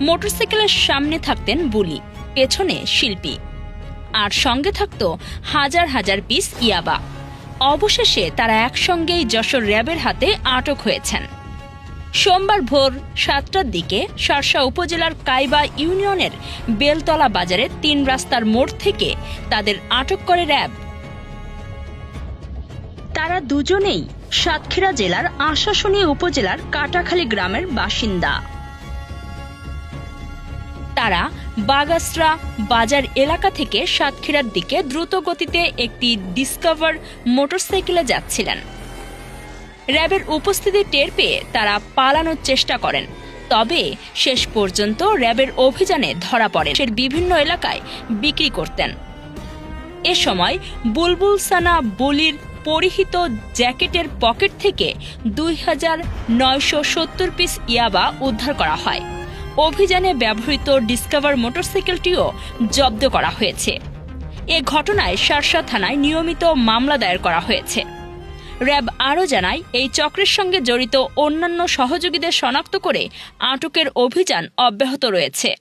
মোটরসাইকেলের সামনে থাকতেন বুলি, পেছনে শিল্পী, আর সঙ্গে থাকত হাজার হাজার পিস ইয়াবা। অবশেষে তারা একসঙ্গেই যশোর র্যাবের হাতে আটক হয়েছেন। সোমবার ভোর 7টার দিকে শার্শা উপজেলার কাইবা ইউনিয়নের বেলতলা বাজারে 3 রাস্তার মোড় থেকে তাদের আটক করে র্যাব। তারা দুজনেই সাতক্ষীরা জেলার আশাশুনি উপজেলার কাটাখালী গ্রামের বাসিন্দা। তারা বাগাসরা বাজার এলাকা থেকে সাতক্ষীরার দিকে দ্রুত গতিতে একটি ডিসকভার মোটরসাইকেলে যাচ্ছিলেন। র্যাবের উপস্থিতি টের পেয়ে তারা পালানোর চেষ্টা করেন, তবে শেষ পর্যন্ত র্যাবের অভিযানে ধরা পড়েন। বিভিন্ন এলাকায় বিক্রি করতেন। এ সময় বুলবুল সানা বলির পরিহিত জ্যাকেটের পকেট থেকে 2970 পিস ইয়াবা উদ্ধার করা হয়। অভিযানে ব্যবহৃত ডিসকভার মোটরসাইকেলটিও জব্দ করা হয়েছে। এ ঘটনায় শার্শা থানায় নিয়মিত মামলা দায়ের করা হয়েছে। র্যাব আরও জানায়, এই চক্রের সঙ্গে জড়িত অন্যান্য সহযোগীদের শনাক্ত করে আটকের অভিযান অব্যাহত রয়েছে।